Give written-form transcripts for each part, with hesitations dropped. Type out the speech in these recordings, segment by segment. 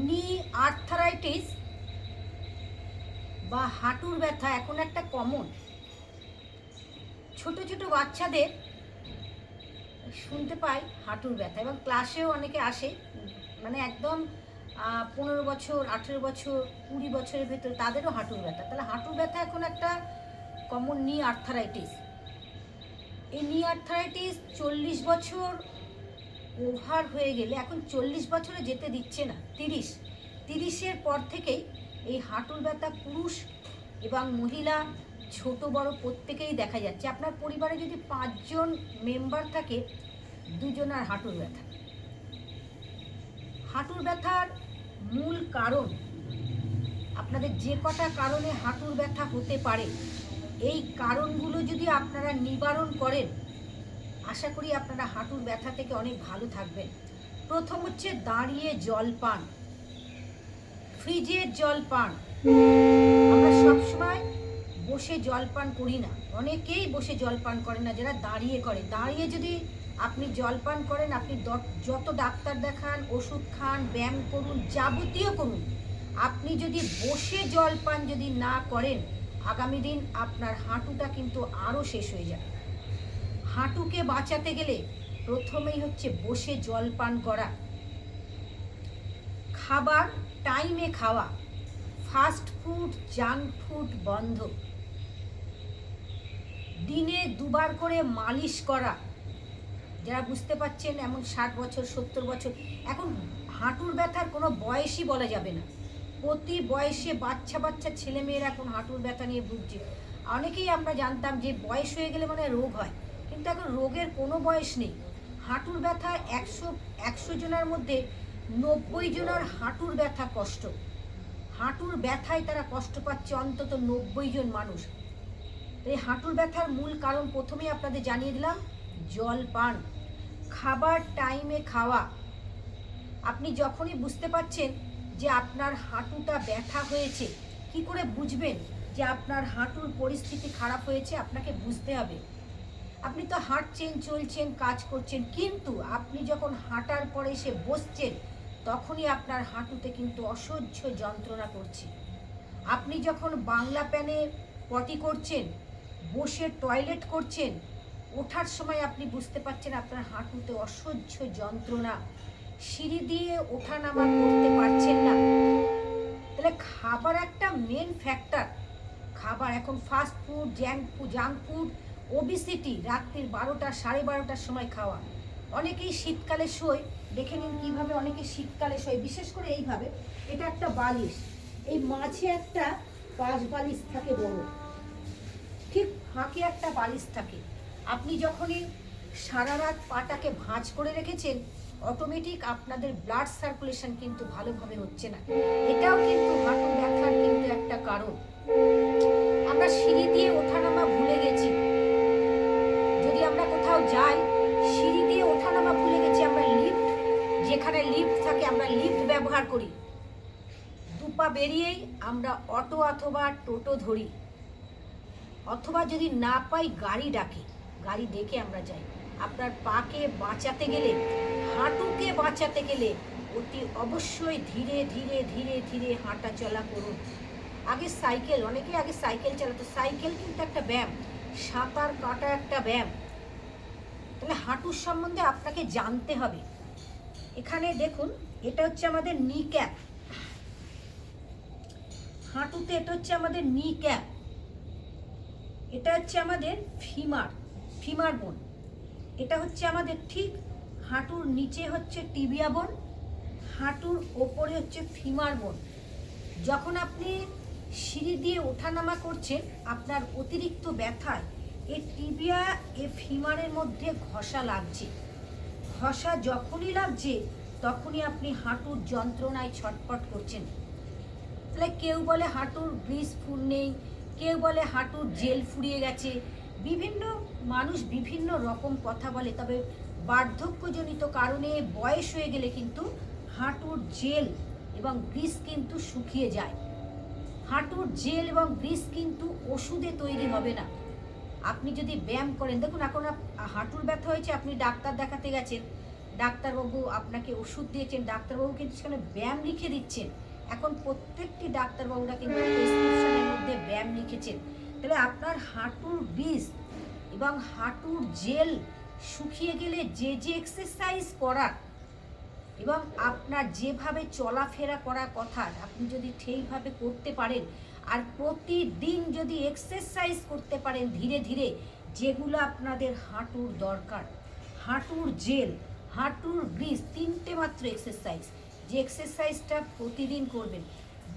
নি আর্থারাইটিস বা হাঁটুর ব্যথা এখন একটা কমন। ছোট ছোট বাচ্চাদের শুনতে পাই হাঁটুর ব্যথা, এবং ক্লাসেও অনেকে আসে, মানে একদম 15 বছর, 18 বছর, 20 বছরের ভেতর তাদেরও হাঁটুর ব্যথা। তাহলে হাঁটুর ব্যথা এখন একটা কমন নি আর্থারাইটিস। এই নি আর্থারাইটিস 40 বছর ওভার হয়ে গেলে, এখন 40 বছরে যেতে দিচ্ছে না, 30-30-এর পর থেকেই এই হাঁটুর ব্যথা পুরুষ এবং মহিলা, ছোট বড় প্রত্যেকেই দেখা যাচ্ছে। আপনার পরিবারে যদি 5 জন মেম্বার থাকে, 2জনের হাঁটুর ব্যথা। হাঁটুর ব্যথার মূল কারণ, আপনাদের যে কটা কারণে হাঁটুর ব্যথা হতে পারে, এই কারণগুলো যদি আপনারা নিবারণ করেন, আশা করি আপনারা হাঁটুর ব্যথা থেকে অনেক ভালো থাকবেন। প্রথম হচ্ছে দাঁড়িয়ে জল পান, ফ্রিজের জল পান। আমরা সবসময় বসে জল পান করি না, অনেকেই বসে জল পান করেন না, যারা দাঁড়িয়ে করে। দাঁড়িয়ে যদি আপনি জল পান করেন, আপনি যত ডাক্তার দেখান, ওষুধ খান, ব্যায়াম করুন, যাবতীয় করুন, আপনি যদি বসে জল পান যদি না করেন, আগামী দিন আপনার হাঁটুটা কিন্তু আরও শেষ হয়ে যাবে। হাঁটুকে বাঁচাতে গেলে প্রথমেই হচ্ছে বসে জল পান করা। খাবার টাইমে খাওয়া, ফাস্ট ফুড, জাঙ্ক ফুড বন্ধ। দিনে 2বার করে মালিশ করা। যারা বুঝতে পারছেন, এমন 60 বছর, 70 বছর, এখন হাঁটুর ব্যথার কোনো বয়সই বলা যাবে না। প্রতি বয়সে বাচ্চা বাচ্চা ছেলেমেয়েরা এখন হাঁটুর ব্যথা নিয়ে ভুগছে। অনেকেই আমরা জানতাম যে বয়স হয়ে গেলে মানে রোগ হয়, কিন্তু এখন রোগের কোনো বয়স নেই। হাঁটুর ব্যথা 100 জনের মধ্যে 90 জনের হাঁটুর ব্যথা কষ্ট। হাঁটুর ব্যথায় তারা কষ্ট পাচ্ছে অন্তত 90 জন মানুষ। এই হাঁটুর ব্যথার মূল কারণ প্রথমেই আপনাদের জানিয়ে দিলাম, জল পান। খাবার টাইমে খাওয়া। আপনি যখনই বুঝতে পারছেন যে আপনার হাঁটুটা ব্যথা হয়েছে, কি করে বুঝবেন যে আপনার হাঁটুর পরিস্থিতি খারাপ হয়েছে? আপনাকে বুঝতে হবে, আপনি তো হাঁটছেন, চলছেন, কাজ করছেন, কিন্তু আপনি যখন হাঁটার পরে এসে বসছেন, তখনই আপনার হাঁটুতে কিন্তু অসহ্য যন্ত্রণা করছে। আপনি যখন বাংলা প্যানে পটি করছেন, বসে টয়লেট করছেন, ওঠার সময় আপনি বুঝতে পারছেন আপনার হাঁটুতে অসহ্য যন্ত্রণা, সিঁড়ি দিয়ে ওঠা নামা করতে পারছেন না। তাহলে খাবার একটা মেন ফ্যাক্টর। খাবার এখন fast food, junk food, obesity, রাত্রির 12টা, 12:30টার সময় খাওয়া। অনেকেই শীতকালে শোয়, দেখে নিন কীভাবে অনেকে শীতকালে শোয়, বিশেষ করে এইভাবে। এটা একটা বালিশ, এই মাঝে একটা পাশ বালিশ থাকে বড়, ঠিক ফাঁকে একটা বালিশ থাকে। আপনি যখনই সারা রাত পাটাকে ভাঁজ করে রেখেছেন, অটোমেটিক আপনাদের ব্লাড সার্কুলেশন কিন্তু ভালোভাবে হচ্ছে না। এটাও কিন্তু হাঁটু ব্যথার কিন্তু একটা কারণ। আমরা সিঁড়ি দিয়ে ওঠানামা ভুলে গেছি। যদি আমরা কোথাও যাই, সিঁড়ি দিয়ে ওঠানামা ভুলে গেছি, আমরা লিফট, যেখানে লিফট থাকে আমরা লিফট ব্যবহার করি। 2 পা বেরিয়েই আমরা অটো অথবা টোটো ধরি, অথবা যদি না পাই গাড়ি ডাকি, গাড়ি ডেকে আমরা যাই। আপনার পাকে বাঁচাতে গেলে, হাঁটুকে বাঁচাতে গেলে অতি অবশ্যই ধীরে ধীরে ধীরে ধীরে হাঁটা চলা করুন। আগে সাইকেল, অনেকে আগে সাইকেল চালাতো, সাইকেল কিন্তু একটা ব্যায়াম, সাঁতার কাটা একটা ব্যায়াম। তাহলে হাঁটুর সম্বন্ধে আপনাকে জানতে হবে। এখানে দেখুন, এটা হচ্ছে আমাদের নি ক্যাপ, হাঁটুতে এটা হচ্ছে আমাদের নি ক্যাপ, এটা হচ্ছে আমাদের ফিমার বোন, এটা হচ্ছে আমাদের ঠিক হাঁটুর নিচে হচ্ছে টিবিয়া বোন, হাঁটুর ওপরে হচ্ছে ফিমার বোন। যখন আপনি সিঁড়ি দিয়ে ওঠানামা করছেন, আপনার অতিরিক্ত ব্যথায় এই টিবিয়া এই ফিমারের মধ্যে ঘষা লাগছে। ঘষা যখনই লাগছে, তখনই আপনি হাঁটুর যন্ত্রণায় ছটফট করছেন। তাহলে কেউ বলে হাঁটুর গ্রিস ফুল নেই, কেউ বলে হাঁটুর জেল ফুরিয়ে গেছে, বিভিন্ন মানুষ বিভিন্ন রকম কথা বলে। তবে বার্ধক্যজনিত কারণে, বয়স হয়ে গেলে কিন্তু হাঁটুর জেল এবং গ্রিস কিন্তু শুকিয়ে যায়। হাঁটুর জেল এবং গ্রিস কিন্তু ওষুধে তৈরি হবে না। আপনি যদি ব্যায়াম করেন, দেখুন এখন হাঁটুর ব্যথা হয়েছে, আপনি ডাক্তার দেখাতে গেছেন, ডাক্তারবাবু আপনাকে ওষুধ দিয়েছেন, ডাক্তারবাবু কিন্তু সেখানে ব্যায়াম লিখে দিচ্ছেন। এখন প্রত্যেকটি ডাক্তারবাবুরা কিন্তু প্রেসক্রিপশনের মধ্যে ব্যায়াম লিখেছেন। তাহলে আপনার হাঁটুর বীজ এবং হাঁটুর জেল শুকিয়ে গেলে যে যে এক্সারসাইজ করার এবং আপনার যেভাবে চলাফেরা করার কথা আপনি যদি ঠিকভাবে করতে পারেন, আর প্রতিদিন যদি এক্সারসাইজ করতে পারেন ধীরে ধীরে, যেগুলো আপনাদের হাঁটুর দরকার, হাঁটুর জেল, হাঁটুর ব্রিজ, 3টে মাত্র এক্সারসাইজ, যে এক্সারসাইজটা প্রতিদিন করবেন।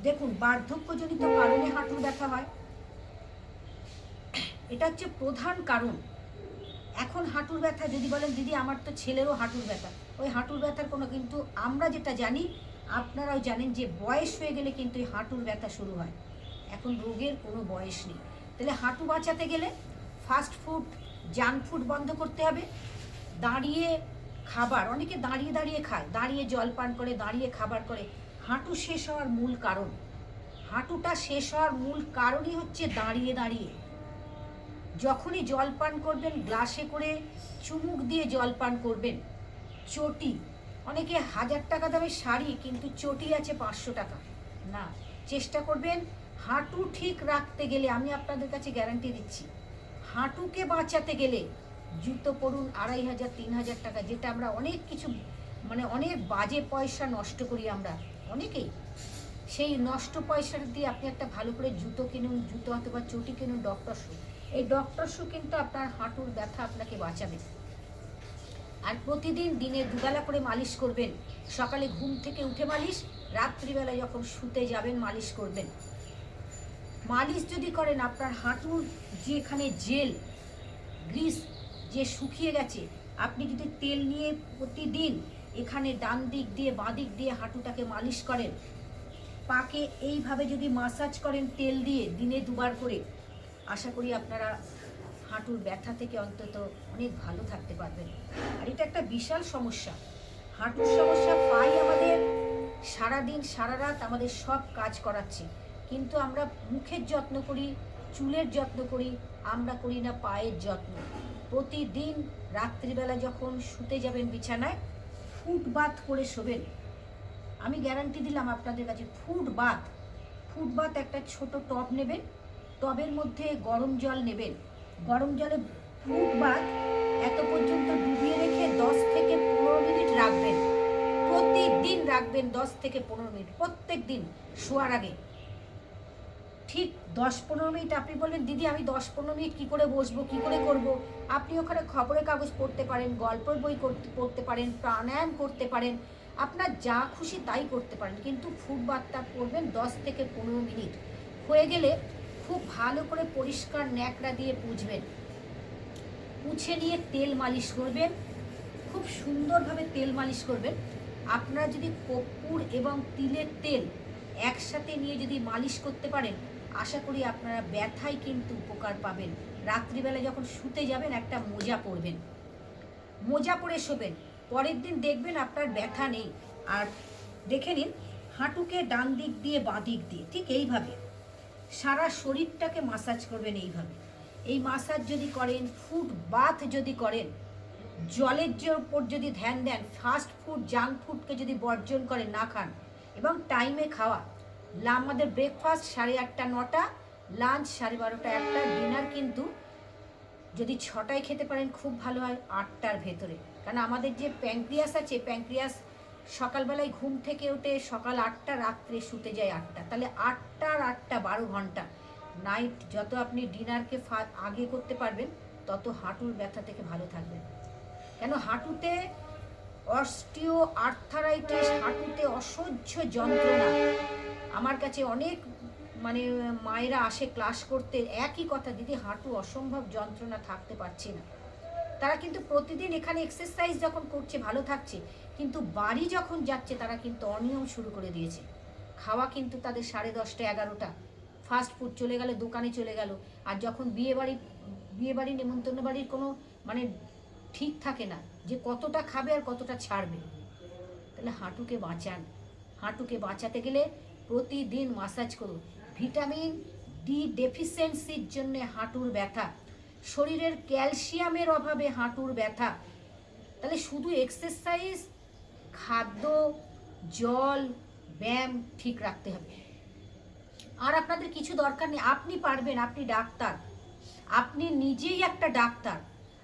দেখুন, বার্ধক্যজনিত কারণে হাঁটুর ব্যথা হয়, এটা হচ্ছে প্রধান কারণ। এখন হাঁটুর ব্যথা যদি বলেন দিদি আমার তো ছেলেরও হাঁটুর ব্যথা, ওই হাঁটুর ব্যথার কোনো, কিন্তু আমরা যেটা জানি আপনারাও জানেন যে বয়স হয়ে গেলে কিন্তু এই হাঁটুর ব্যথা শুরু হয়। এখন রোগের কোনো বয়স নেই। তাহলে হাঁটু বাঁচাতে গেলে ফাস্ট ফুড, জাঙ্ক ফুড বন্ধ করতে হবে। দাঁড়িয়ে খাবার, অনেকে দাঁড়িয়ে দাঁড়িয়ে খায়, দাঁড়িয়ে জল পান করে, দাঁড়িয়ে খাবার করে। হাঁটু শেষ হওয়ার মূল কারণ, হাঁটুটা শেষ হওয়ার মূল কারণই হচ্ছে দাঁড়িয়ে দাঁড়িয়ে। যখনই জল পান করবেন গ্লাসে করে চুমুক দিয়ে জল পান করবেন। চটি, অনেকে 1000 টাকা দামের শাড়ি কিন্তু চটি আছে 500 টাকা। না, চেষ্টা করবেন হাঁটু ঠিক রাখতে গেলে, আমি আপনাদের কাছে গ্যারান্টি দিচ্ছি, হাঁটুকে বাঁচাতে গেলে জুতো পরুন 2500 3000 টাকা, যেটা আমরা অনেক কিছু মানে অনেক বাজে পয়সা নষ্ট করি আমরা অনেকেই। সেই নষ্ট পয়সা দিয়ে আপনি একটা ভালো করে জুতো কিনুন, জুতো অথবা চটি কিনুন ডক্টর শু। এই ডক্টর শু কিন্তু আপনার হাঁটুর ব্যথা আপনাকে বাঁচাবে। আর প্রতিদিন দিনে 2 বেলা করে মালিশ করবেন। সকালে ঘুম থেকে উঠে মালিশ, রাত্রিবেলা যখন শুতে যাবেন মালিশ করবেন। মালিশ যদি করেন আপনার হাঁটুর যেখানে জেল গ্রিস যে শুকিয়ে গেছে, আপনি যদি তেল নিয়ে প্রতিদিন এখানে ডান দিক দিয়ে বাঁ দিক দিয়ে হাঁটুটাকে মালিশ করেন, পাকে এইভাবে যদি মাসাজ করেন তেল দিয়ে দিনে 2 বার করে, আশা করি আপনারা হাঁটুর ব্যথা থেকে অন্তত অনেক ভালো থাকতে পারবেন। আর এটা একটা বিশাল সমস্যা, হাঁটুর সমস্যা পাই আমাদের সারাদিন সারা রাত আমাদের সব কাজ করাচ্ছে, কিন্তু আমরা মুখের যত্ন করি, চুলের যত্ন করি, আমরা করি না পায়ের যত্ন। প্রতিদিন রাত্রিবেলা যখন শুতে যাবেন বিছানায় ফুট বাথ করে শোবেন। আমি গ্যারান্টি দিলাম আপনাদের কাছে, ফুট বাথ একটা ছোট টব নেবেন, টবের মধ্যে গরম জল নেবেন, গরম জলে ফুট বাথ এত পর্যন্ত ডুবিয়ে রেখে 10 থেকে 15 মিনিট রাখবেন। প্রতিদিন রাখবেন 10 থেকে 15 মিনিট, প্রত্যেক দিন শোয়ার আগে। ঠিক 10-15 মিনিট। আপনি বলবেন দিদি আমি 10-15 মিনিট কী করে বসবো, কী করে করব? আপনি ওখানে খবরের কাগজ পড়তে পারেন, গল্পের বই পড়তে পারেন, প্রাণায়াম করতে পারেন, আপনার যা খুশি তাই করতে পারেন, কিন্তু ফুট বাথটা করবেন 10 থেকে 15 মিনিট। হয়ে গেলে খুব ভালো করে পরিষ্কার ন্যাকড়া দিয়ে পুছবেন, পুছে নিয়ে তেল মালিশ করবেন, খুব সুন্দরভাবে তেল মালিশ করবেন। আপনারা যদি কর্পূর এবং তিলের তেল একসাথে নিয়ে যদি মালিশ করতে পারেন, আশা করি আপনারা ব্যথায় কিন্তু উপকার পাবেন। রাত্রিবেলা যখন শুতে যাবেন একটা মোজা পরবেন, মোজা পরে শোবেন, পরের দিন দেখবেন আপনার ব্যথা নেই। আর দেখে নিন, হাঁটুকে ডান দিক দিয়ে বাঁ দিক দিয়ে ঠিক এইভাবে সারা শরীরটাকে মাসাজ করবেন। এইভাবে এই মাসাজ যদি করেন, ফুট বাথ যদি করেন, জলের উপর যদি ধ্যান দেন, ফাস্ট ফুড জাঙ্ক ফুডকে যদি বর্জন করেন, না খান, এবং টাইমে খাওয়া, আমাদের ব্রেকফাস্ট 8:30 9টা, লাঞ্চ 12:30 1টা, ডিনার কিন্তু যদি 6টায় খেতে পারেন খুব ভালো হয়, 8টার ভেতরে। কারণ আমাদের যে প্যাঙ্ক্রিয়াস আছে, প্যাঙ্ক্রিয়াস সকালবেলায় ঘুম থেকে ওঠে সকাল 8টা, রাত্রে শুতে যায় 8টা, তাহলে 8টা আর 8টা 12 ঘন্টা। নাইট যত আপনি ডিনারকে আগে করতে পারবেন তত হাঁটুর ব্যথা থেকে ভালো থাকবেন। কেন হাঁটুতে অস্টিও আর্থারাইটিস, হাঁটুতে অসহ্য যন্ত্রণা। আমার কাছে অনেক মানে মায়েরা আসে ক্লাস করতে, একই কথা, দিদি হাঁটু অসম্ভব যন্ত্রণা, থাকতে পারছি না। তারা কিন্তু প্রতিদিন এখানে এক্সারসাইজ যখন করছে ভালো থাকছে, কিন্তু বাড়ি যখন যাচ্ছে তারা কিন্তু অনিয়ম শুরু করে দিয়েছে। খাওয়া কিন্তু তাদের 10:30 11টা, ফাস্ট ফুড চলে গেল, দোকানে চলে গেল। আর যখন বিয়েবাড়ি নেমন্তন্ন বাড়ির কোনো মানে ঠিক থাকে না যে কতটা খাবে আর কতটা ছাড়বে। তাহলে হাঁটুকে বাঁচান, হাঁটুকে বাঁচাতে গেলে প্রতিদিন মাসাজ করুন। ভিটামিন ডি ডেফিসিয়েন্সির জন্য হাঁটুর ব্যথা, শরীরের ক্যালসিয়ামের অভাবে হাঁটুর ব্যথা, তাহলে শুধু এক্সারসাইজ, খাদ্য, জল, ব্যায়াম ঠিক রাখতে হবে। আর আপনাদের কিছু দরকার নেই, আপনি পারবেন, আপনি ডাক্তার, আপনি নিজেই একটা ডাক্তার।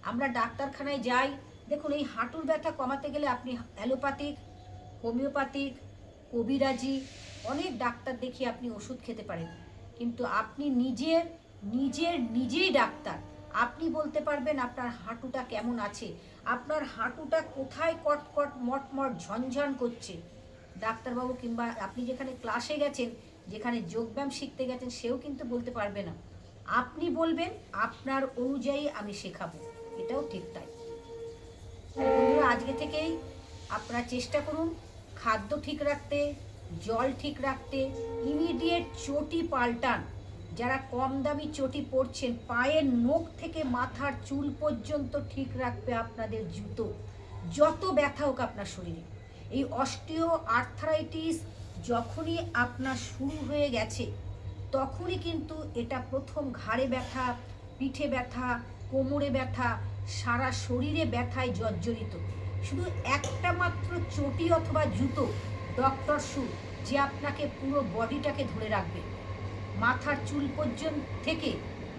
আমরা ডাক্তারখানায় যাই, দেখুন এই হাঁটুর ব্যথা কমাতে গেলে আপনি অ্যালোপ্যাথিক, হোমিওপ্যাথিক, কবিরাজি অনেক ডাক্তার দেখিয়ে আপনি ওষুধ খেতে পারেন, কিন্তু আপনি নিজেই ডাক্তার। আপনি বলতে পারবেন আপনার হাঁটুটা কেমন আছে, আপনার হাঁটুটা কোথায় কটকট মটমট ঝনঝন করছে। ডাক্তারবাবু কিংবা আপনি যেখানে ক্লাসে গেছেন, যেখানে যোগব্যায়াম শিখতে গেছেন, সেও কিন্তু বলতে পারবে না। আপনি বলবেন, আপনার অনুযায়ী আমি শেখাবো, এটাও ঠিক তাই। বন্ধুরা, আজকে থেকেই আপনারা চেষ্টা করুন খাদ্য ঠিক রাখতে, জল ঠিক রাখতে, ইমিডিয়েট চটি পাল্টান। যারা কম দামি চটি পরছেন, পায়ের নখ থেকে মাথার চুল পর্যন্ত ঠিক রাখবে আপনাদের জুতো, যত ব্যথা হোক আপনার শরীরে। এই অস্টিও আর্থারাইটিস যখনই আপনার শুরু হয়ে গেছে, তখনই কিন্তু এটা প্রথম ঘাড়ে ব্যথা, পিঠে ব্যথা, কোমরে ব্যথা, সারা শরীরে ব্যথায় জর্জরিত। শুধু একটা মাত্র চটি অথবা জুতো, ডক্টর শু, যে আপনাকে পুরো বডিটাকে ধরে রাখবে, মাথার চুল পর্যন্ত থেকে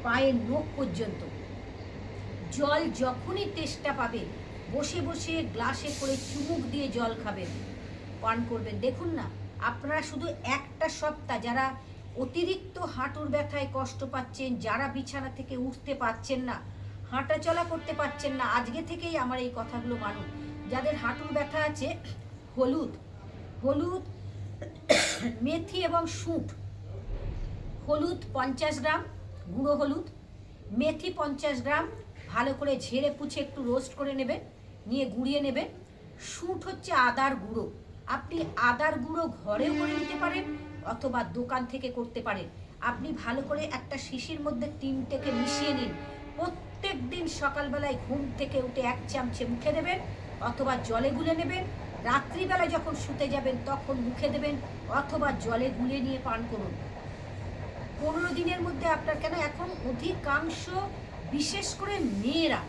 পায়ের নখ পর্যন্ত। জল যখনই তেষ্টা পাবে, বসে বসে গ্লাসে করে চুমুক দিয়ে জল খাবেন, পান করবেন। দেখুন না, আপনারা শুধু একটা সপ্তাহ, যারা অতিরিক্ত হাঁটুর ব্যথায় কষ্ট পাচ্ছেন, যারা বিছানা থেকে উঠতে পারছেন না, হাঁটা চলা করতে পারছেন না, আজকে থেকেই আমার এই কথাগুলো মানুন। যাদের হাঁটুর ব্যথা আছে, হলুদ মেথি এবং শুঁট, হলুদ 50 গ্রাম, গুঁড়ো হলুদ, মেথি 50 গ্রাম, ভালো করে ঝেড়ে পুছে একটু রোস্ট করে নেবেন, নিয়ে গুঁড়িয়ে নেবেন। শুঁট হচ্ছে আদার গুঁড়ো, আপনি আদার গুঁড়ো ঘরেও করে নিতে পারেন অথবা দোকান থেকে করতে পারেন। আপনি ভালো করে একটা শিশির মধ্যে 3টেকে মিশিয়ে নিন, প্রত্যেক দিন সকালবেলায় ঘুম থেকে উঠে 1 চামচে মুখে দেবেন অথবা জলে গুলে নেবেন। রাত্রিবেলায় যখন শুতে যাবেন তখন মুখে দেবেন অথবা জলে গুলে নিয়ে পান করুন। 15 দিনের মধ্যে আপনার, কেন এখন অধিকাংশ বিশেষ করে মেয়েরা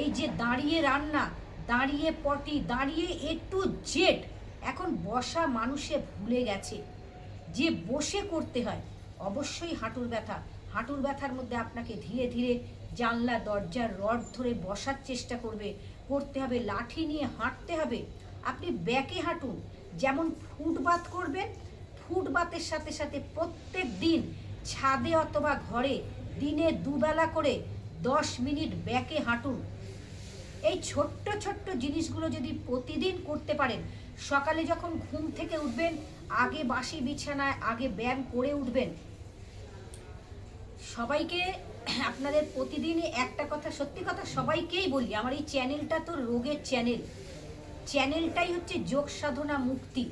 এই যে দাঁড়িয়ে রান্না, দাঁড়িয়ে পটি, দাঁড়িয়ে A to Z, এখন বসা মানুষে ভুলে গেছে যে বসে করতে হয়। অবশ্যই হাঁটুর ব্যথার মধ্যে আপনাকে ধীরে ধীরে জানলা দরজার রড ধরে বসার চেষ্টা করতে হবে, লাঠি নিয়ে হাঁটতে হবে। আপনি ব্যাকে হাঁটুন, যেমন ফুটবাথ করবেন, ফুটবাথের সাথে সাথে প্রত্যেক দিন ছাদে অথবা ঘরে দিনে 2 বেলা করে 10 মিনিট ব্যাকে হাঁটুন। এই ছোট্ট ছোট্ট জিনিসগুলো যদি প্রতিদিন করতে পারেন, সকালে যখন ঘুম থেকে উঠবেন, আগে বাসি বিছানায় আগে ব্যায়াম করে উঠবেন। সবাইকে আপনাদের প্রতিদিনই একটা কথা, সত্যি কথা সবাইকেই বলি, আমার এই চ্যানেলটা তো রোগের চ্যানেলটাই হচ্ছে যোগ সাধনা মুক্তি,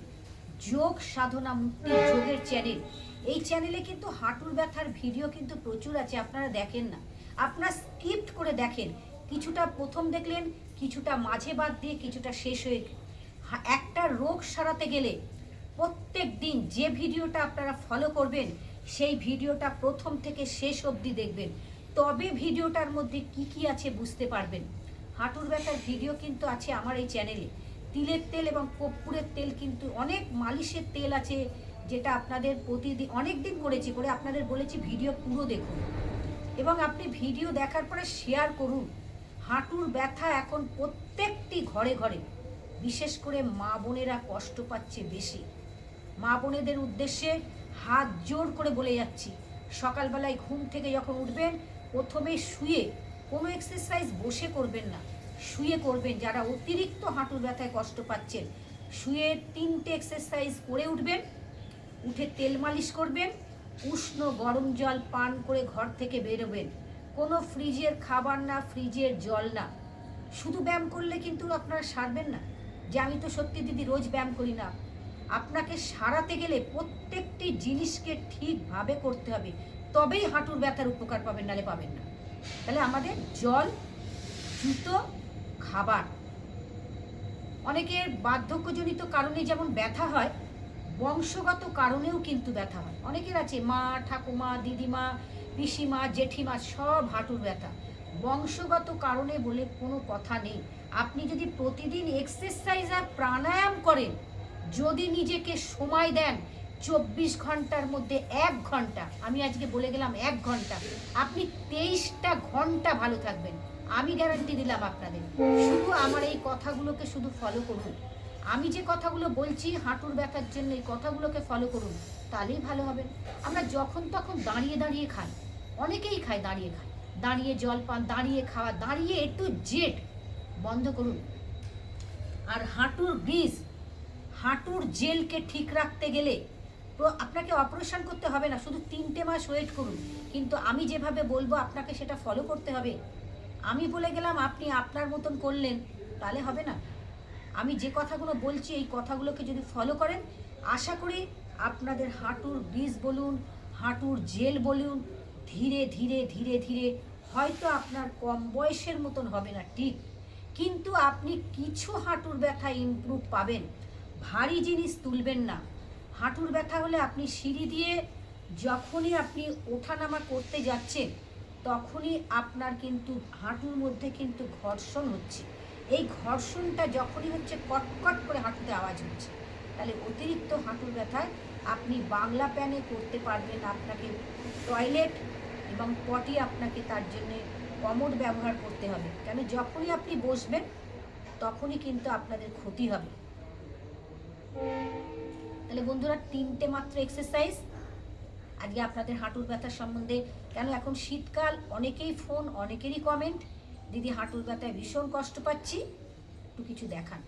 যোগের চ্যানেল। এই চ্যানেলে কিন্তু হাঁটুর ব্যথার ভিডিও কিন্তু প্রচুর আছে, আপনারা দেখেন না, আপনারা স্কিপ্ট করে দেখেন। কিছুটা প্রথম দেখলেন, কিছুটা মাঝে বাদ দিয়ে, কিছুটা শেষ হয়ে। একটা রোগ সারাতে গেলে প্রত্যেক দিন যে ভিডিওটা আপনারা ফলো করবেন, সেই ভিডিওটা প্রথম থেকে শেষ অবধি দেখবেন, তবে ভিডিওটার মধ্যে কি আছে বুঝতে পারবেন। হাঁটুর ব্যথার ভিডিও কিন্তু আছে আমার এই চ্যানেলে। তিলের তেল এবং কর্পূরের তেল, কিন্তু অনেক মালিশের তেল আছে, যেটা আপনাদের প্রতিদিন অনেক দিন করেছি, করে আপনাদের বলেছি ভিডিও পুরো দেখুন এবং আপনি ভিডিও দেখার পরে শেয়ার করুন। হাঁটুর ব্যথা এখন প্রত্যেকটি ঘরে ঘরে, বিশেষ করে মা বোনেরা কষ্ট পাচ্ছে বেশি। মা বোনেদের উদ্দেশ্যে হাত জোর করে বলে যাচ্ছি, সকালবেলায় ঘুম থেকে যখন উঠবেন, প্রথমে শুয়ে, কোনো এক্সারসাইজ বসে করবেন না, শুয়ে করবেন। যারা অতিরিক্ত হাঁটুর ব্যথায় কষ্ট পাচ্ছেন, শুয়ে 3টে এক্সারসাইজ করে উঠবেন, উঠে তেল মালিশ করবেন, উষ্ণ গরম জল পান করে ঘর থেকে বেরোবেন। কোনো ফ্রিজের খাবার না, ফ্রিজের জল না। শুধু ব্যায়াম করলে কিন্তু আপনারা সারবেন না, যে আমি তো সত্যি দিদি রোজ ব্যায়াম করি না। আপনাকে সারাতে গেলে প্রত্যেকটি জিনিসকে ঠিকভাবে করতে হবে, তবেই হাঁটুর ব্যথার উপকার পাবেন, নালে পাবেন না। তাহলে আমাদের জল, জুতো, খাবার। অনেকের বার্ধক্যজনিত কারণে যেমন ব্যথা হয়, বংশগত কারণেও কিন্তু ব্যথা হয়। অনেকের আছে মা, ঠাকুমা, দিদিমা, পিসিমা, জেঠিমা, সব হাঁটুর ব্যথা। বংশগত কারণে বলে কোনো কথা নেই। আপনি যদি প্রতিদিন এক্সারসাইজ আর প্রাণায়াম করেন, যদি নিজেকে সময় দেন 24 ঘন্টার মধ্যে 1 ঘন্টা, আমি আজকে বলে গেলাম 1 ঘন্টা, আপনি 23টা ঘন্টা ভালো থাকবেন। আমি গ্যারান্টি দিলাম আপনাদের। শুধু আমার এই কথাগুলোকে শুধু ফলো করুন। আমি যে কথাগুলো বলছি হাঁটুর ব্যথার জন্য, এই কথাগুলোকে ফলো করুন, তাহলেই ভালো হবেন। আমরা যখন তখন দাঁড়িয়ে দাঁড়িয়ে খাই, অনেকেই খায় দাঁড়িয়ে খায়, দাঁড়িয়ে জল পান, দাঁড়িয়ে খাওয়া, দাঁড়িয়ে একটু জেট বন্ধ করুন। আর হাঁটুর গ্রিজ, হাঁটুর জেলকে ঠিক রাখতে গেলে তো আপনাকে অপারেশন করতে হবে না, শুধু 3টে মাস ওয়েট করুন। কিন্তু আমি যেভাবে বলবো আপনাকে সেটা ফলো করতে হবে। আমি বলে গেলাম, আপনি আপনার মতন করলেন, তাহলে হবে না। আমি যে কথাগুলো বলছি এই কথাগুলোকে যদি ফলো করেন, আশা করি আপনাদের হাঁটুর গ্রিজ বলুন, হাঁটুর জেল বলুন, ধীরে ধীরে ধীরে ধীরে হয়তো আপনার কম বয়সের মতন হবে না ঠিক, কিন্তু আপনি কিছু হাঁটুর ব্যথা ইমপ্রুভ পাবেন। ভারী জিনিস তুলবেন না। হাঁটুর ব্যথা হলে আপনি সিঁড়ি দিয়ে যখনই আপনি ওঠানামা করতে যাচ্ছেন, তখনই আপনার কিন্তু হাঁটুর মধ্যে কিন্তু ঘর্ষণ হচ্ছে। এই ঘর্ষণটা যখনই হচ্ছে, কটকট করে হাঁটুতে আওয়াজ হচ্ছে, তাহলে অতিরিক্ত হাঁটুর ব্যথায় আপনি বাংলা প্যানে করতে পারবেন। আপনাকে টয়লেট এবং পটি আপনাকে তার জন্যে কমোড ব্যবহার করতে হবে, কেন যখনই আপনি বসবেন তখনই কিন্তু আপনাদের ক্ষতি হবে। তাহলে বন্ধুরা, 3টে মাত্র এক্সারসাইজ আজকে আপনাদের হাঁটুর ব্যথার সম্বন্ধে। কেন এখন শীতকাল, অনেকেই ফোন, অনেকেরই কমেন্ট, দিদি হাঁটুর ব্যথায় ভীষণ কষ্ট পাচ্ছি, একটু কিছু দেখান।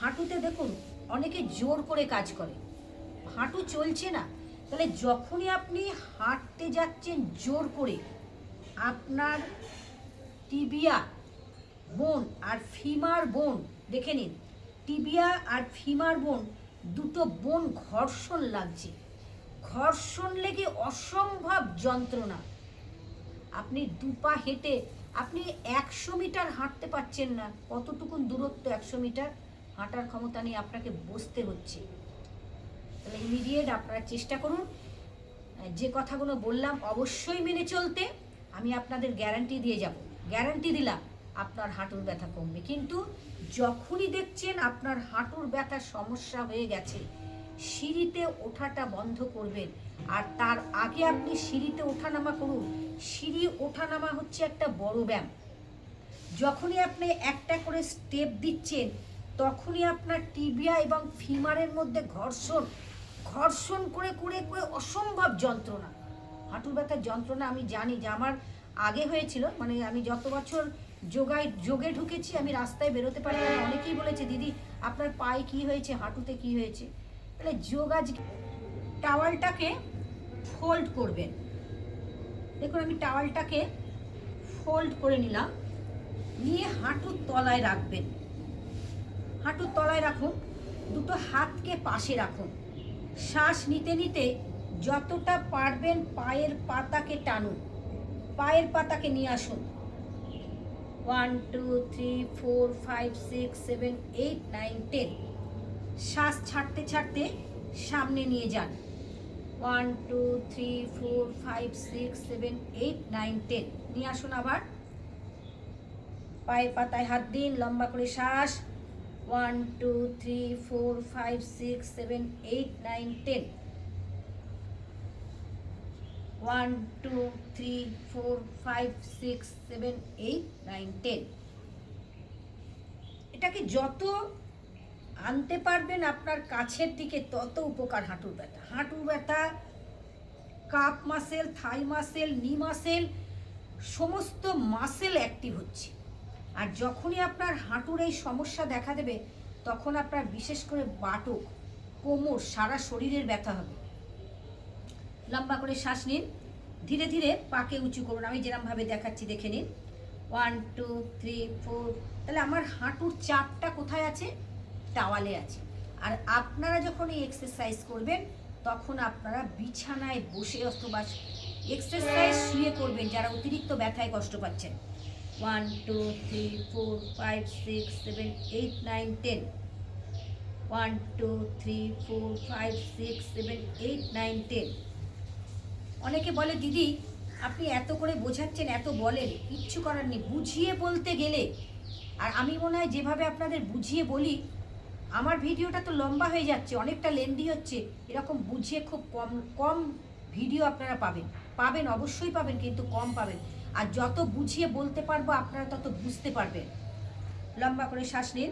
হাঁটুতে দেখুন অনেকে জোর করে কাজ করে, হাঁটু চলছে না, তাহলে যখনই আপনি হাঁটতে যাচ্ছেন জোর করে, আপনার টিবিয়া বোন আর ফিমার বোন দেখে নিন, টিবিয়া আর ফিমার বোন দুটো বোন ঘর্ষণ লাগছে, ঘর্ষণ লেগে অসম্ভব যন্ত্রণা। আপনি দুপা হেঁটে আপনি 100 মিটার হাঁটতে পারছেন না, কতটুকুন দূরত্ব 100 মিটার হাঁটার ক্ষমতা নিয়ে আপনাকে বসতে হচ্ছে। তাহলে ইমিডিয়েট আপনারা চেষ্টা করুন যে কথাগুলো বললাম অবশ্যই মেনে চলতে। আমি আপনাদের গ্যারান্টি দিয়ে যাব, গ্যারান্টি দিলাম আপনার হাঁটুর ব্যথা কমবে। কিন্তু যখনই দেখছেন আপনার হাঁটুর ব্যথার সমস্যা হয়ে গেছে, সিঁড়িতে ওঠাটা বন্ধ করবেন। আর তার আগে আপনি সিঁড়িতে ওঠানামা করুন। সিঁড়ি ওঠানামা হচ্ছে একটা বড় ব্যায়াম। যখনই আপনি একটা করে স্টেপ দিচ্ছেন, তখনই আপনার টিবিয়া এবং ফিমারের মধ্যে ঘর্ষণ, ঘর্ষণ করে করে করে অসম্ভব যন্ত্রণা। হাঁটুর ব্যথার যন্ত্রণা আমি জানি, যে আমার আগে হয়েছিল, মানে আমি যত বছর যোগে ঢুকেছি, আমি রাস্তায় বেরোতে পারি না। অনেকেই বলেছে, দিদি আপনার পায়ে কি হয়েছে, হাঁটুতে কি হয়েছে। তাহলে যোগ, আজকে টাওয়ালটাকে ফোল্ড করবেন। দেখুন আমি টাওয়ালটাকে ফোল্ড করে নিলাম, নিয়ে হাঁটুর তলায় রাখবেন। হাঁটুর তলায় রাখুন, দুটো হাতকে পাশে রাখুন। শ্বাস নিতে নিতে যতটা পারবেন পায়ের পাতাকে টানুন, পায়ের পাতাকে নিয়ে আসুন। 1 2 3 4 5 6 7 8 9 10। শ্বাস ছাড়তে ছাড়তে সামনে নিয়ে যান। 1 2 3 4 5 6 7 8 9 10 নিয়ে আসুন। আবার পায়ের পাতায় হাত দিন, লম্বা করে শ্বাস। 1 2 3 4 5 6 7 8 9 10। 1 2 3 4 5 6 7 8 9 10। এটাকে যত আনতে পারবেন আপনার কাছের দিকে, তত উপকার হাঁটুর ব্যথা। হাঁটুর ব্যথা, কাপ মাসেল, থাই মাসেল, নি মাসেল, সমস্ত মাসেল অ্যাক্টিভ হচ্ছে। আর যখনই আপনার হাঁটুর এই সমস্যা দেখা দেবে, তখন আপনার বিশেষ করে বাটক, কোমর, সারা শরীরের ব্যথা হবে। লম্বা করে শ্বাস নিন, ধীরে ধীরে পাকে উঁচু করুন, আমি যেরকমভাবে দেখাচ্ছি দেখে নিন। 1 2 3 4। তাহলে আমার হাঁটুর চাপটা কোথায় আছে? টাওয়ালে আছে। আর আপনারা যখন এই এক্সারসাইজ করবেন, তখন আপনারা বিছানায় বসে অথবা এক্সারসাইজ শুয়ে করবেন, যারা অতিরিক্ত ব্যথায় কষ্ট পাচ্ছেন। 1 2 3 4 5 6 7 8 9 10। 1 2 3 4 5 6 7 8 9 10। অনেকে বলে, দিদি আপনি এত করে বোঝাচ্ছেন, এত বলেন, কিচ্ছু করার নেই। বুঝিয়ে বলতে গেলে, আর আমি মনে হয় যেভাবে আপনাদের বুঝিয়ে বলি, আমার ভিডিওটা তো লম্বা হয়ে যাচ্ছে, অনেকটা লেন্দি হচ্ছে। এরকম বুঝিয়ে খুব কম কম ভিডিও আপনারা পাবেন। পাবেন, অবশ্যই পাবেন, কিন্তু কম পাবেন। আর যত বুঝিয়ে বলতে পারবো আপনারা তত বুঝতে পারবেন। লম্বা করে শ্বাস নিন।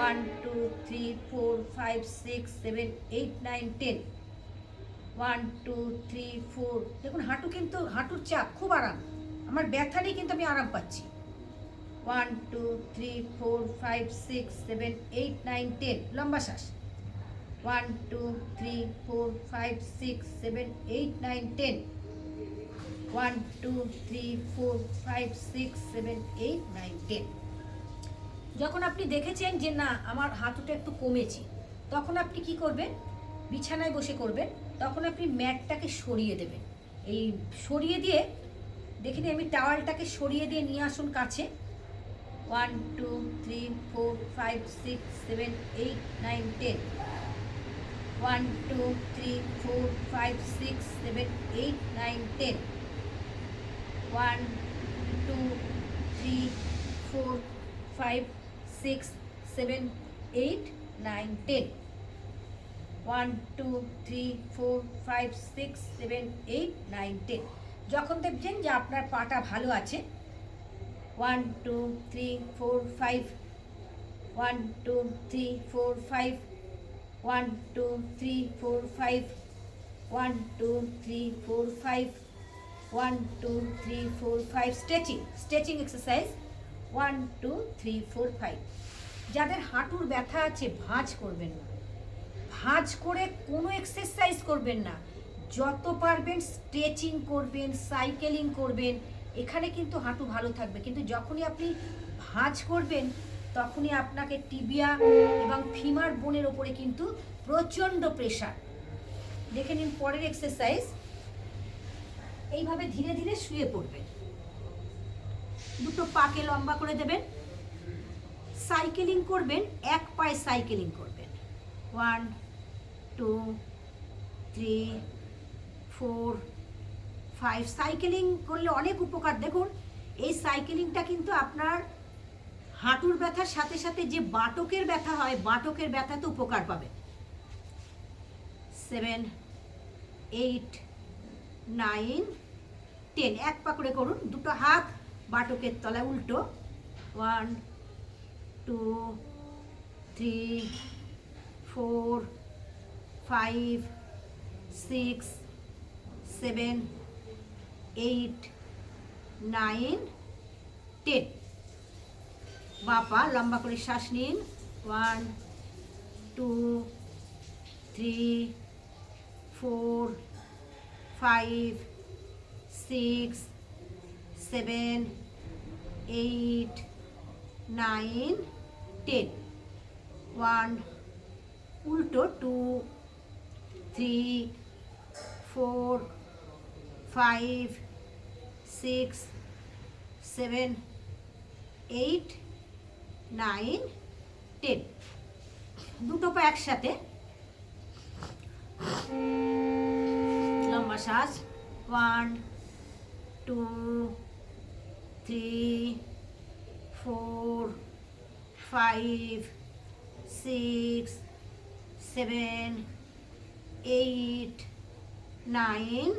1 2 3 4 5 6 7 8 9 10। 1 2 3 4। দেখুন হাঁটু কিন্তু, হাঁটুর চাপ খুব আরাম, আমার ব্যথা নেই কিন্তু আমি আরাম পাচ্ছি। 1 2 3 4 5 6 7 8 9 10। লম্বা শ্বাস। 1 2 3 4 5 6 7 8 9 10। 1 2 3 4 5 6 7 8 9 10। যখন আপনি দেখেছেন যে না আমার হাঁটুটা একটু কমেছে, তখন আপনি কি করবেন? বিছানায় বসে করবেন। তখন আপনি ম্যাটটাকে সরিয়ে দেবেন। এই সরিয়ে দিয়ে, দেখে নিন, আমি টাওয়ালটাকে সরিয়ে দিয়ে নিয়ে আসুন কাছে। 1 2 3 4 5 6 7 8 9 10। 1 2 3 4 5 6 7 8 9 10। 1 2 3 4 5 6 7 8 9 10। 1 2 3 4 5 6 7 8 9 10। যখন দেখছেন যে আপনার পাটা ভালো আছে, 1 2 3 4 5। 1 2 3 4 5। 1 2 3 4 5। 1 2 3 4 5। 1 2 3 4 5। Stretching exercise. 1 2 3 4 5। যাদের হাঁটুর ব্যথা আছে ভাঁজ করবেন না, ভাঁজ করে কোনো এক্সারসাইজ করবেন না। যত পারবেন স্ট্রেচিং করবেন, সাইকেলিং করবেন, এখানে কিন্তু হাঁটু ভালো থাকবে। কিন্তু যখনই আপনি ভাঁজ করবেন তখনই আপনাকে টিবিয়া এবং ফিমার বোনের ওপরে কিন্তু প্রচণ্ড প্রেশার। দেখে নিন পরের এক্সারসাইজ। এইভাবে ধীরে ধীরে শুয়ে পড়বেন, দুটো পাকে লম্বা করে দেবেন, সাইকেলিং করবেন, এক পায়ে সাইকেলিং করবেন। 1 2 3 4 5। সাইকেলিং করলে অনেক উপকার। দেখুন এই সাইকেলিংটা কিন্তু আপনার হাঁটুর ব্যথার সাথে সাথে যে বাটকের ব্যথা হয়, বাটকের ব্যথাতে উপকার পাবে। 7 8 9 10। এক পা করে করুন, দুটো হাত বাটকের তলায় উল্টো। 1 2 3 4 5 6 7 8 9 10। বাপা লম্বা করে শ্বাস নিন। 1 2 3 4 5 6 7 8 9 10। 1 উল্টো 2 3 4 5 6 7 8 9 10। দুটো পা একসাথে, লম্বা শ্বাস। 1 2 3 4 5 6 7 8 9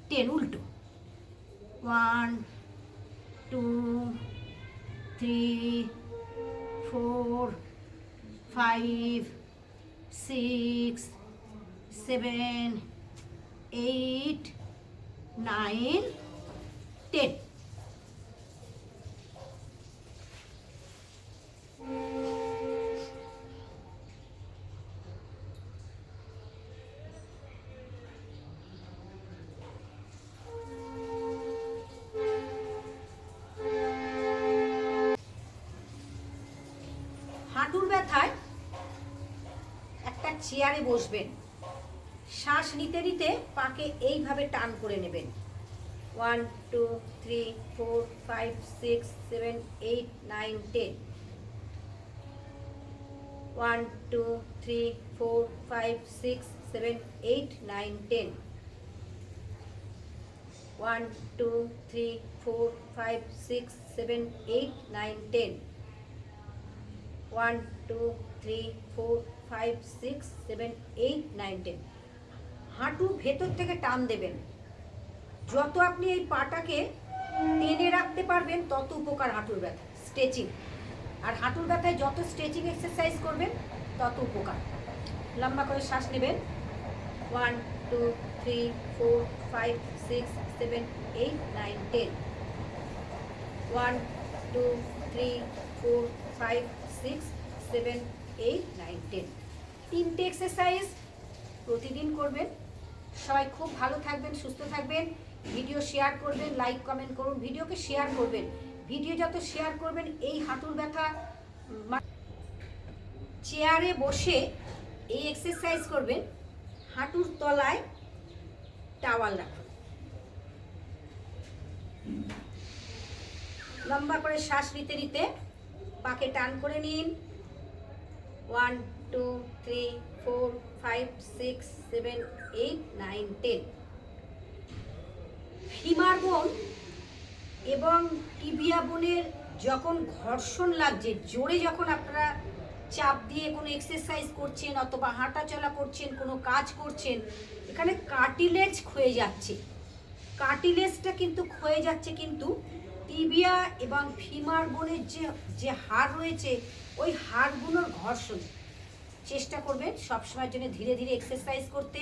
10। উল্টো। 1 2 3 4 5 6 7 8 9 10। হাঁটুর ব্যথায় একটা চেয়ারে বসবেন, শ্বাস নিতে নিতে পাকে এইভাবে টান করে নেবেন। 1 2 3 4 5 6 7 8 9 10। 1 2 3 4 5 6 7 8 9 10। 1 2 3 4 5 6 7 8 9 10 1 2 3 4 5 6 7 8 9 10 হাঁটু ভেতর থেকে টান দেবেন। যত আপনি এই পাটাকে টেনে রাখতে পারবেন তত উপকার হাঁটুর ব্যথা। স্ট্রেচিং, আর হাঁটুর ব্যথায় যত স্ট্রেচিং এক্সারসাইজ করবেন তত উপকার। লম্বা করে শ্বাস নেবেন। 1 2 3 4 5 6 7 8 9 10 1 2 3 4 5 6 7 8 9 10 তিনটে এক্সারসাইজ প্রতিদিন করবেন। সবাই খুব ভালো থাকবেন, সুস্থ থাকবেন। ভিডিও শেয়ার করবেন, লাইক কমেন্ট করুন, ভিডিওকে শেয়ার করবেন। ভিডিও যত শেয়ার করবেন এই হাঁটুর ব্যথা। চেয়ারে বসে এই এক্সারসাইজ করবেন। হাঁটুর তলায় টাওয়াল রাখুন। লম্বা করে শ্বাস নিতে নিতে পাকে টান করে নিন। 1 2 3 4 5 6 7 8 9 10 ফিমার বোন এবং টিবিয়া বোনের যখন ঘর্ষণ লাগছে, জোরে যখন আপনারা চাপ দিয়ে কোনো এক্সারসাইজ করছেন অথবা হাঁটা চলা করছেন, কোনো কাজ করছেন, এখানে কার্টিলেজ ক্ষয়ে যাচ্ছে। কার্টিলেজটা কিন্তু ক্ষয়ে যাচ্ছে, কিন্তু টিবিয়া এবং ফিমার বোনের যে হাড় রয়েছে ওই হাড়গুলোর ঘর্ষণ। চেষ্টা করবেন সবসময়ের জন্য ধীরে ধীরে এক্সারসাইজ করতে,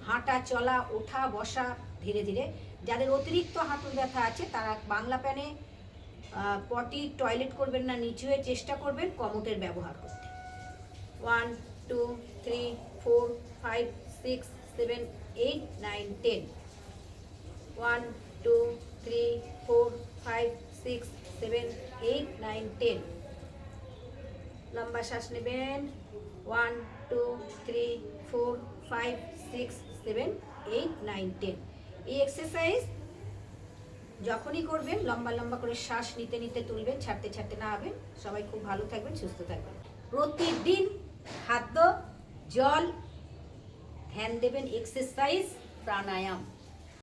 হাঁটা চলা ওঠা বসা ধীরে ধীরে। যাদের অতিরিক্ত হাঁটুর ব্যথা আছে তারা বাংলা প্যানে পটি টয়লেট করবেন না, নিচু হয়ে চেষ্টা করবেন কমোটের ব্যবহার করতে। 1 2 3 4 5 6 7 8 9 10 1 2 3 4 5 6 7 8 9 10 লম্বা শ্বাস নেবেন। 1 2 3 4 5 6 7 8 9 10 এই এক্সারসাইজ যখনই করবেন লম্বা লম্বা করে শ্বাস নিতে নিতে তুলবেন, ছাড়তে ছাড়তে না হবেন। সবাই খুব ভালো থাকবেন, সুস্থ থাকবেন। প্রতিদিন খাদ্য, জল, ধ্যান দেবেন, এক্সারসাইজ, প্রাণায়াম।